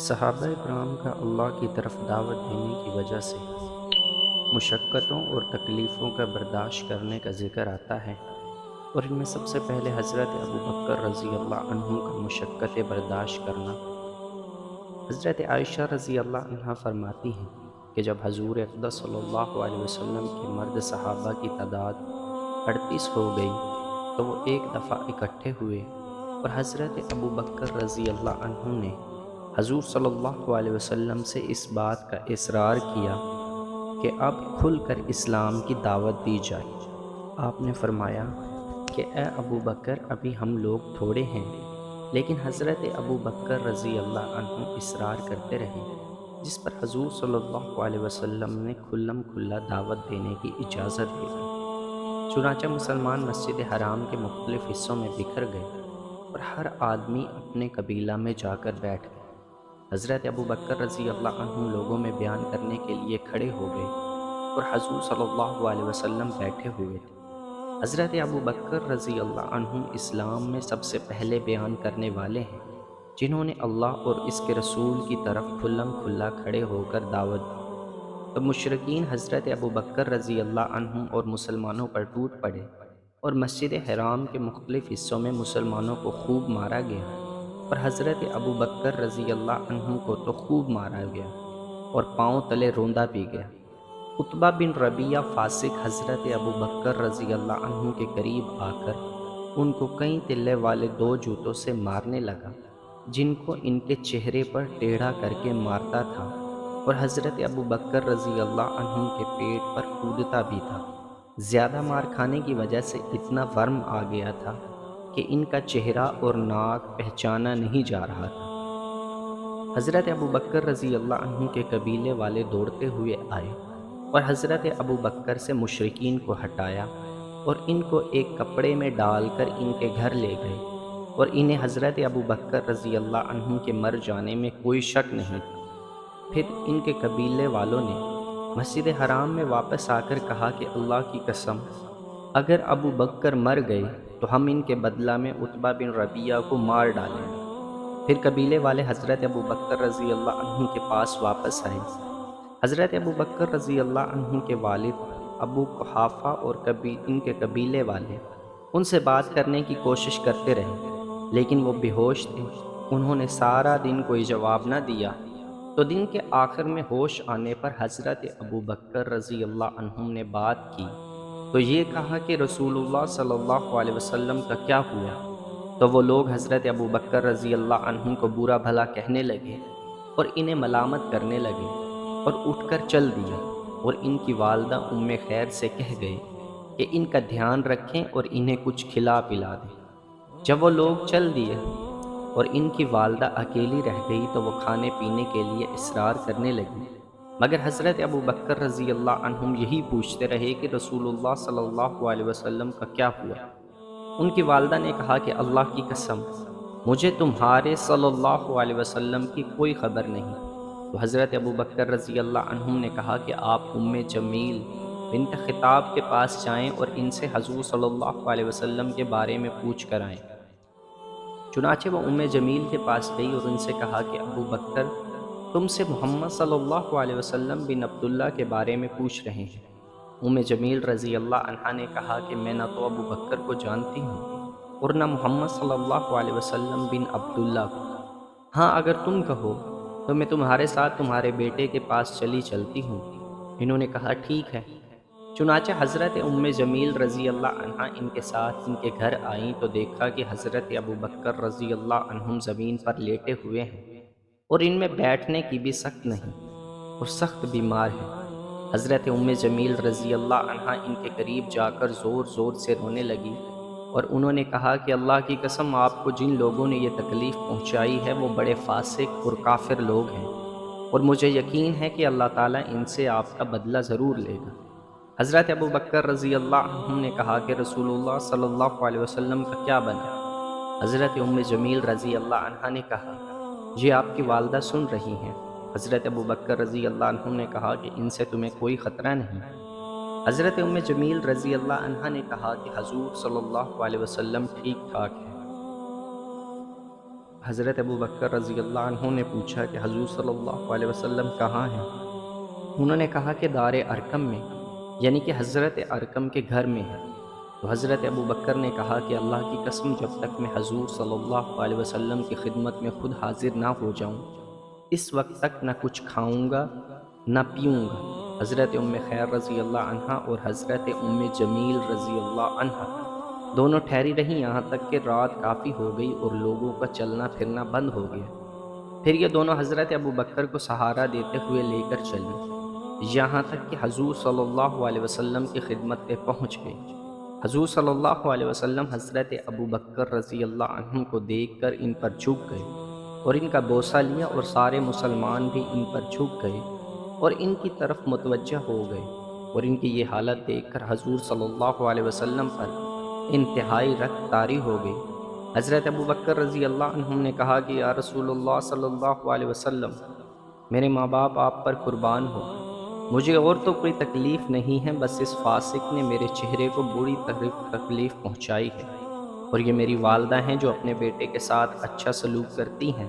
صحابہ کرام کا اللہ کی طرف دعوت دینے کی وجہ سے مشقتوں اور تکلیفوں کا برداشت کرنے کا ذکر آتا ہے، اور ان میں سب سے پہلے حضرت ابوبکر رضی اللہ عنہ کا مشقت برداشت کرنا۔ حضرت عائشہ رضی اللہ عنہ فرماتی ہیں کہ جب حضور اقدس صلی اللہ علیہ وسلم کے مرد صحابہ کی تعداد 38 ہو گئی تو وہ ایک دفعہ اکٹھے ہوئے، اور حضرت ابوبکر رضی اللہ عنہ نے حضور صلی اللہ علیہ وسلم سے اس بات کا اصرار کیا کہ اب کھل کر اسلام کی دعوت دی جائے۔ آپ نے فرمایا کہ اے ابو بکر، ابھی ہم لوگ تھوڑے ہیں، لیکن حضرت ابو بکر رضی اللہ عنہ اصرار کرتے رہے، جس پر حضور صلی اللہ علیہ وسلم نے کھلم کھلا دعوت دینے کی اجازت دے دی۔ چنانچہ مسلمان مسجد حرام کے مختلف حصوں میں بکھر گئے، اور ہر آدمی اپنے قبیلہ میں جا کر بیٹھ گئے۔ حضرت ابوبکر رضی اللہ عنہ لوگوں میں بیان کرنے کے لیے کھڑے ہو گئے، اور حضور صلی اللہ علیہ وسلم بیٹھے ہوئے تھے۔ حضرت ابوبکر رضی اللہ عنہ اسلام میں سب سے پہلے بیان کرنے والے ہیں، جنہوں نے اللہ اور اس کے رسول کی طرف کھلم کھلا کھڑے ہو کر دعوت دی۔ تو مشرکین حضرت ابوبکر رضی اللہ عنہ اور مسلمانوں پر ٹوٹ پڑے، اور مسجد حرام کے مختلف حصوں میں مسلمانوں کو خوب مارا گیا، اور حضرت ابوبکر رضی اللہ عنہ کو تو خوب مارا گیا اور پاؤں تلے روندا بھی گیا۔ عتبہ بن ربیعہ فاسق حضرت ابوبکر رضی اللہ عنہ کے قریب آ کر ان کو کئی تلے والے 2 جوتوں سے مارنے لگا، جن کو ان کے چہرے پر ٹیڑھا کر کے مارتا تھا، اور حضرت ابوبکر رضی اللہ عنہ کے پیٹ پر کودتا بھی تھا۔ زیادہ مار کھانے کی وجہ سے اتنا ورم آ گیا تھا کہ ان کا چہرہ اور ناک پہچانا نہیں جا رہا تھا۔ حضرت ابوبکر رضی اللہ عنہ کے قبیلے والے دوڑتے ہوئے آئے، اور حضرت ابوبکر سے مشرکین کو ہٹایا، اور ان کو ایک کپڑے میں ڈال کر ان کے گھر لے گئے، اور انہیں حضرت ابوبکر رضی اللہ عنہ کے مر جانے میں کوئی شک نہیں تھا۔ پھر ان کے قبیلے والوں نے مسجد حرام میں واپس آ کر کہا کہ اللہ کی قسم، اگر ابو بکر مر گئے تو ہم ان کے بدلہ میں عتبہ بن ربیعہ کو مار ڈالیں گے۔ پھر قبیلے والے حضرت ابوبکر رضی اللہ عنہ کے پاس واپس آئے۔ حضرت ابوبکر رضی اللہ عنہ کے والد ابو قحافہ اور ان کے قبیلے والے ان سے بات کرنے کی کوشش کرتے رہے، لیکن وہ بے ہوش تھے۔ انہوں نے سارا دن کوئی جواب نہ دیا، تو دن کے آخر میں ہوش آنے پر حضرت ابوبکر رضی اللہ عنہ نے بات کی تو یہ کہا کہ رسول اللہ صلی اللہ علیہ وسلم کا کیا ہوا؟ تو وہ لوگ حضرت ابوبکر رضی اللہ عنہ کو برا بھلا کہنے لگے اور انہیں ملامت کرنے لگے، اور اٹھ کر چل دیے، اور ان کی والدہ ام خیر سے کہہ گئے کہ ان کا دھیان رکھیں اور انہیں کچھ کھلا پلا دیں۔ جب وہ لوگ چل دیے اور ان کی والدہ اکیلی رہ گئی تو وہ کھانے پینے کے لیے اصرار کرنے لگی، مگر حضرت ابوبکر رضی اللہ عنہم یہی پوچھتے رہے کہ رسول اللہ صلی اللہ علیہ وسلم کا کیا ہوا؟ ان کی والدہ نے کہا کہ اللہ کی قسم، مجھے تمہارے صلی اللہ علیہ وسلم کی کوئی خبر نہیں۔ تو حضرت ابوبکر رضی اللہ عنہم نے کہا کہ آپ ام جمیل بنت خطاب کے پاس جائیں اور ان سے حضور صلی اللہ علیہ وسلم کے بارے میں پوچھ کر آئیں۔ چنانچہ وہ ام جمیل کے پاس گئی اور ان سے کہا کہ ابو بکر تم سے محمد صلی اللہ علیہ وسلم بن عبداللہ کے بارے میں پوچھ رہے ہیں۔ ام جمیل رضی اللہ عنہا نے کہا کہ میں نہ تو ابو بکر کو جانتی ہوں اور نہ محمد صلی اللہ علیہ وسلم بن عبداللہ کو۔ ہاں، اگر تم کہو تو میں تمہارے ساتھ تمہارے بیٹے کے پاس چلتی ہوں۔ انہوں نے کہا ٹھیک ہے۔ چنانچہ حضرت ام جمیل رضی اللہ عنہا ان کے ساتھ ان کے گھر آئیں تو دیکھا کہ حضرت ابوبکر رضی اللہ عنہم زمین پر لیٹے ہوئے ہیں، اور ان میں بیٹھنے کی بھی سخت نہیں، اور سخت بیمار ہیں۔ حضرت ام جمیل رضی اللہ عنہا ان کے قریب جا کر زور زور سے رونے لگی، اور انہوں نے کہا کہ اللہ کی قسم، آپ کو جن لوگوں نے یہ تکلیف پہنچائی ہے وہ بڑے فاسق اور کافر لوگ ہیں، اور مجھے یقین ہے کہ اللہ تعالیٰ ان سے آپ کا بدلہ ضرور لے گا۔ حضرت ابوبکر رضی اللہ عنہ نے کہا کہ رسول اللہ صلی اللہ علیہ وسلم کا کیا بنا؟ حضرت ام جمیل رضی اللہ عنہا نے کہا یہ آپ کی والدہ سن رہی ہیں۔ حضرت ابوبکر رضی اللہ عنہ نے کہا کہ ان سے تمہیں کوئی خطرہ نہیں۔ حضرت ام جمیل رضی اللہ عنہا نے کہا کہ حضور صلی اللہ علیہ وسلم ٹھیک ٹھاک ہے۔ حضرت ابو بکر رضی اللہ عنہ نے پوچھا کہ حضور صلی اللہ علیہ وسلم کہاں ہیں؟ انہوں نے کہا کہ دار ارکم میں، یعنی کہ حضرت ارکم کے گھر میں ہے۔ تو حضرت ابو بکر نے کہا کہ اللہ کی قسم، جب تک میں حضور صلی اللہ علیہ وسلم کی خدمت میں خود حاضر نہ ہو جاؤں، اس وقت تک نہ کچھ کھاؤں گا نہ پیوں گا۔ حضرت ام خیر رضی اللہ عنہا اور حضرت ام جمیل رضی اللہ عنہا دونوں ٹھہری رہیں، یہاں تک کہ رات کافی ہو گئی اور لوگوں کا چلنا پھرنا بند ہو گیا۔ پھر یہ دونوں حضرت ابو بکر کو سہارا دیتے ہوئے لے کر چلیں، یہاں تک کہ حضور صلی اللہ علیہ وسلم کی خدمت پہ پہنچ گئی۔ حضور صلی اللہ علیہ وسلم حضرت ابو بکر رضی اللہ عنہ کو دیکھ کر ان پر جھک گئے اور ان کا بوسہ لیا، اور سارے مسلمان بھی ان پر جھک گئے اور ان کی طرف متوجہ ہو گئے، اور ان کی یہ حالت دیکھ کر حضور صلی اللہ علیہ وسلم پر انتہائی رنج طاری ہو گئی۔ حضرت ابو بکر رضی اللہ عنہ نے کہا کہ یا رسول اللہ صلی اللہ علیہ وسلم، میرے ماں باپ آپ پر قربان ہو، مجھے اور تو کوئی تکلیف نہیں ہے، بس اس فاسق نے میرے چہرے کو بری تکلیف پہنچائی ہے، اور یہ میری والدہ ہیں جو اپنے بیٹے کے ساتھ اچھا سلوک کرتی ہیں،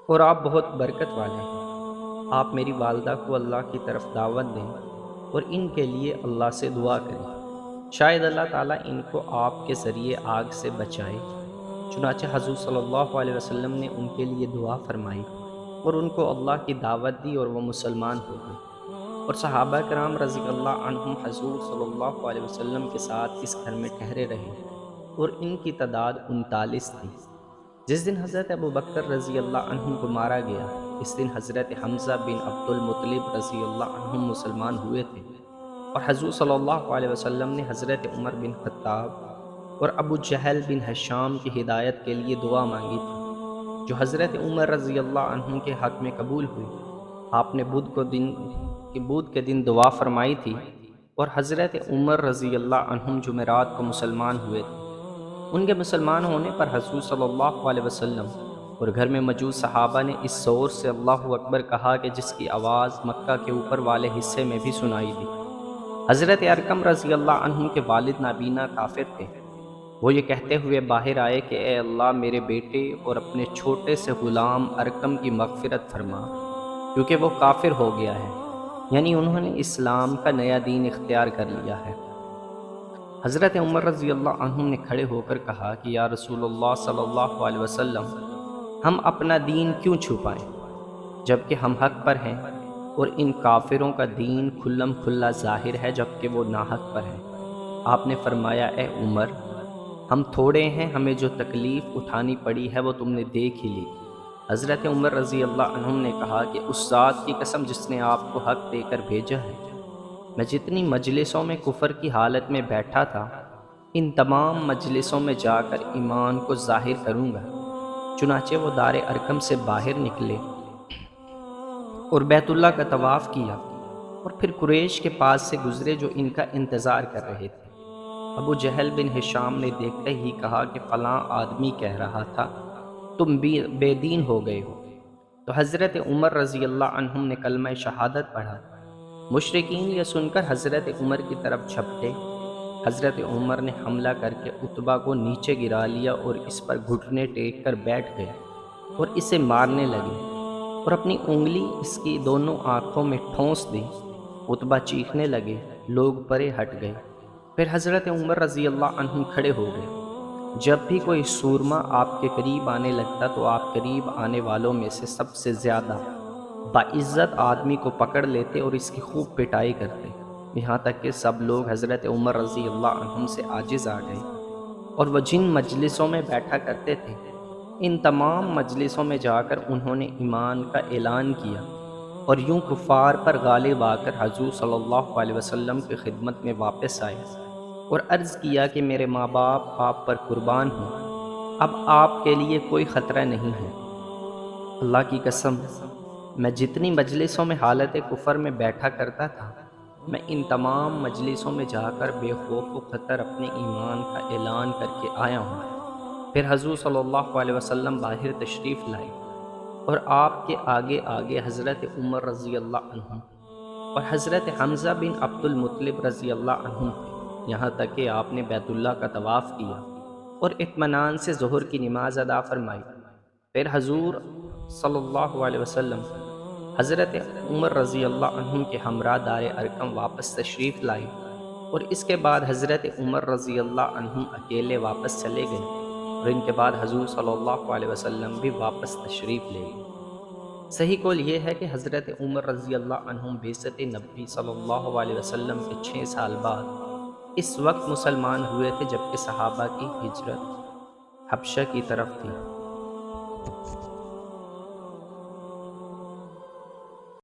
اور آپ بہت برکت والے ہیں۔ آپ میری والدہ کو اللہ کی طرف دعوت دیں اور ان کے لیے اللہ سے دعا کریں، شاید اللہ تعالیٰ ان کو آپ کے ذریعے آگ سے بچائے۔ چنانچہ حضور صلی اللہ علیہ وسلم نے ان کے لیے دعا فرمائی اور ان کو اللہ کی دعوت دی، اور وہ مسلمان ہو گئے، اور صحابہ کرام رضی اللہ عنہم حضور صلی اللہ علیہ وسلم کے ساتھ اس گھر میں ٹھہرے رہے، اور ان کی تعداد 39 تھی۔ جس دن حضرت ابو بکر رضی اللہ عنہ کو مارا گیا، اس دن حضرت حمزہ بن عبد المطلب رضی اللہ عنہ مسلمان ہوئے تھے، اور حضور صلی اللہ علیہ وسلم نے حضرت عمر بن خطاب اور ابو جہل بن ہشام کی ہدایت کے لیے دعا مانگی تھی، جو حضرت عمر رضی اللہ عنہ کے حق میں قبول ہوئی۔ آپ نے بدھ کے دن دعا فرمائی تھی، اور حضرت عمر رضی اللہ عنہ جمعرات کو مسلمان ہوئے تھے۔ ان کے مسلمان ہونے پر حضور صلی اللہ علیہ وسلم اور گھر میں موجود صحابہ نے اس زور سے اللہ اکبر کہا کہ جس کی آواز مکہ کے اوپر والے حصے میں بھی سنائی دی۔ حضرت ارکم رضی اللہ عنہ کے والد نابینا کافر تھے۔ وہ یہ کہتے ہوئے باہر آئے کہ اے اللہ، میرے بیٹے اور اپنے چھوٹے سے غلام ارکم کی مغفرت فرما، کیونکہ وہ کافر ہو گیا ہے، یعنی انہوں نے اسلام کا نیا دین اختیار کر لیا ہے۔ حضرت عمر رضی اللہ عنہ نے کھڑے ہو کر کہا کہ یا رسول اللہ صلی اللہ علیہ وسلم، ہم اپنا دین کیوں چھپائیں جبکہ ہم حق پر ہیں، اور ان کافروں کا دین کھلم کھلا ظاہر ہے جبکہ وہ ناحق پر ہیں۔ آپ نے فرمایا اے عمر، ہم تھوڑے ہیں، ہمیں جو تکلیف اٹھانی پڑی ہے وہ تم نے دیکھ ہی لی۔ حضرت عمر رضی اللہ عنہ نے کہا کہ اس ذات کی قسم جس نے آپ کو حق دے کر بھیجا ہے، میں جتنی مجلسوں میں کفر کی حالت میں بیٹھا تھا، ان تمام مجلسوں میں جا کر ایمان کو ظاہر کروں گا۔ چنانچہ وہ دار ارکم سے باہر نکلے اور بیت اللہ کا طواف کیا، اور پھر قریش کے پاس سے گزرے جو ان کا انتظار کر رہے تھے۔ ابو جہل بن ہشام نے دیکھتے ہی کہا کہ فلاں آدمی کہہ رہا تھا تم بھی بے دین ہو گئے ہو۔ تو حضرت عمر رضی اللہ عنہ نے کلمہ شہادت پڑھا۔ مشرکین یہ سن کر حضرت عمر کی طرف جھپٹے۔ حضرت عمر نے حملہ کر کے عتبہ کو نیچے گرا لیا اور اس پر گھٹنے ٹیک کر بیٹھ گئے اور اسے مارنے لگے، اور اپنی انگلی اس کی دونوں آنکھوں میں ٹھونس دی۔ عتبہ چیخنے لگے، لوگ پرے ہٹ گئے۔ پھر حضرت عمر رضی اللہ عنہ کھڑے ہو گئے۔ جب بھی کوئی سورما آپ کے قریب آنے لگتا تو آپ قریب آنے والوں میں سے سب سے زیادہ باعزت آدمی کو پکڑ لیتے اور اس کی خوب پٹائی کرتے، یہاں تک کہ سب لوگ حضرت عمر رضی اللہ عنہ سے عاجز آ گئے، اور وہ جن مجلسوں میں بیٹھا کرتے تھے ان تمام مجلسوں میں جا کر انہوں نے ایمان کا اعلان کیا، اور یوں کفار پر غالب آ کر حضور صلی اللہ علیہ وسلم کی خدمت میں واپس آئے اور عرض کیا کہ میرے ماں باپ آپ پر قربان ہوں، اب آپ کے لیے کوئی خطرہ نہیں ہے۔ اللہ کی قسم، میں جتنی مجلسوں میں حالت کفر میں بیٹھا کرتا تھا، میں ان تمام مجلسوں میں جا کر بے خوف و خطر اپنے ایمان کا اعلان کر کے آیا ہوں۔ پھر حضور صلی اللہ علیہ وسلم باہر تشریف لائے، اور آپ کے آگے آگے حضرت عمر رضی اللہ عنہ اور حضرت حمزہ بن عبد المطلب رضی اللہ عنہ تھے، یہاں تک کہ آپ نے بیت اللہ کا طواف کیا۔ اور اطمینان سے ظہر کی نماز ادا فرمائی۔ پھر حضور صلی اللہ علیہ وسلم حضرت عمر رضی اللہ عنہ کے ہمراہ دار ارقم واپس تشریف لائے، اور اس کے بعد حضرت عمر رضی اللہ عنہ اکیلے واپس چلے گئے، اور ان کے بعد حضور صلی اللہ علیہ وسلم بھی واپس تشریف لے گئے۔ صحیح قول یہ ہے کہ حضرت عمر رضی اللہ عنہ بعثت نبی صلی اللہ علیہ وسلم کے 6 سال بعد اس وقت مسلمان ہوئے تھے، جبکہ صحابہ کی ہجرت حبشہ کی طرف تھی۔